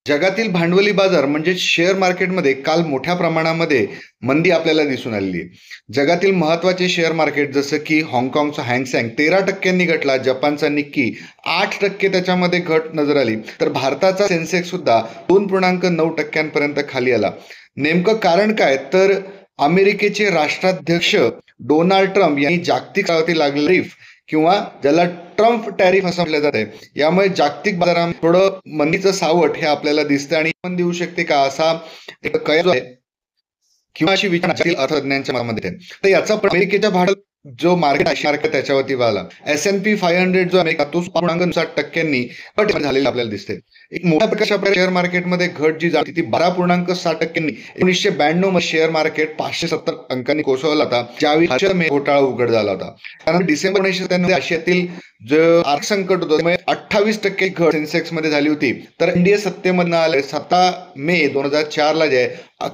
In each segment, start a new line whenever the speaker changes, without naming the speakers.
जगातील भांडवली बाजार म्हणजे शेअर मार्केटमध्ये काल मोठ्या प्रमाणामध्ये मंदी आपल्याला दिसून आलेली आहे. जगातील महत्त्वाचे शेअर मार्केट जसं की हाँगकाँगचा हँगसँग 13% घटला, जपानचा निक्की 8% त्याच्यामध्ये घट नजर आली, तर भारताचा सेन्सेक्स सुद्धा 2.9% खाली आला. नेमकं कारण काय, तर अमेरिकेचे राष्ट्राध्यक्ष डोनाल्ड ट्रम्प यांनी जागतिक स्तरावरती लागलेला टॅरिफ किंवा ज्याला ट्रम्प टॅरिफ असं म्हटलं जाते, यामुळे जागतिक बाजारामध्ये थोडं मंदीचं सावट हे आपल्याला दिसतं. आणि मंदी होऊ शकते का असा एक कयास आहे किंवा अशी विचार अर्थतज्ञांच्या मनामध्ये आहे. तर याचा अमेरिकेच्या भागात जो मार्केट त्याच्यावरती वाला S&P 500 जो अमेरिका तो 7.7%नी घट झालेली आपल्याला दिसते. एक मोठ्या प्रकारच्या शेअर मार्केटमध्ये घट जी झाली ती 12.6%नी 1992 मध्ये शेअर मार्केट 570 अंकांनी कोसळला होता, ज्यावेळी घोटाळा उघड झाला होता. कारण डिसेंबर 1997 आशियातील जो आर्थिक संकट होतं त्यामुळे 28% घट सेन्सेक्स मध्ये झाली होती. तर NDA सत्तेमधून आले 7 मे 2004 जे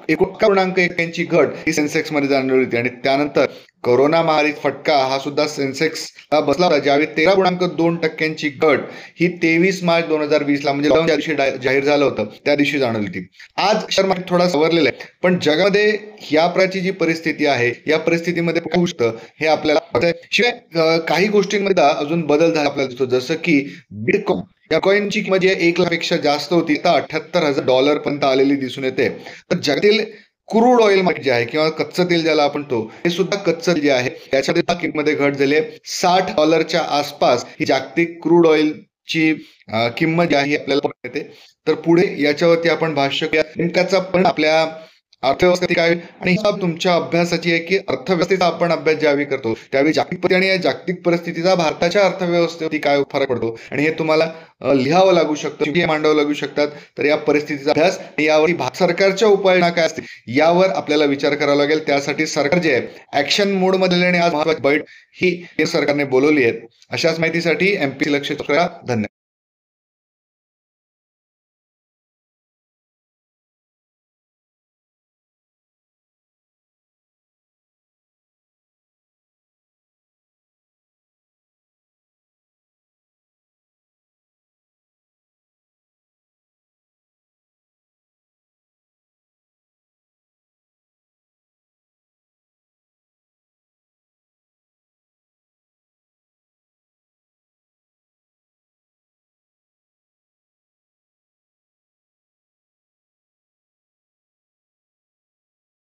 1.1 घट ही सेन्सेक्स मध्ये जाणवली होती. आणि त्यानंतर कोरोना महामारी फटका हा सुद्धा सेन्सेक्स बसला होता, ज्यावेळी 13.2% घट ही 23 मार्च 2020 म्हणजे लॉकडाऊन ज्या दिवशी जाहीर झालं होतं त्या दिवशी जाणवली होती. आज शेअर मार्केट थोडा सवरलेलं आहे, पण जगामध्ये या प्रकारची जी परिस्थिती आहे या परिस्थितीमध्ये काय होऊ शकतं हे आपल्याला शिवाय काही गोष्टींमध्ये अजून बदल झाला आपल्याला दिसतो. जसं की बिटकॉइन या कॉइनची किंमत जी 1 लाखापेक्षा जास्त होती तर $78,000 पर्यंत आलेली दिसून येते. तर जगातील क्रूड ऑइल मार्केट जे आहे किंवा कच्चं तेल ज्याला आपण तो हे सुद्धा कच्चं जे आहे त्याच्यामध्ये किंमतमध्ये घट झाली आहे. $60 आसपास ही जागतिक क्रूड ऑइलची किंमत जी आहे आपल्याला येते. तर पुढे याच्यावरती आपण भाष्य करूया नेमकाचा पण आपल्या अर्थव्यवस्था काय. आणि ही तुमच्या अभ्यासाची आहे की अर्थव्यवस्थेचा आपण अभ्यास ज्यावेळी करतो त्यावेळी जागतिक आणि या जागतिक परिस्थितीचा भारताच्या अर्थव्यवस्थेवरती काय फरक पडतो आणि हे तुम्हाला लिहावं लागू शकतं, मांडावं लागू शकतात. तर या परिस्थितीचा अभ्यास यावर भारत सरकारच्या उपाययोजना काय असतील यावर आपल्याला विचार करावा लागेल. त्यासाठी सरकार जे आहे ऍक्शन मोड मध्ये आणि आज महत्त्वाची बैठक ही केंद्र सरकारने बोलवली आहे. अशाच माहितीसाठी MP लक्ष करा. धन्यवाद.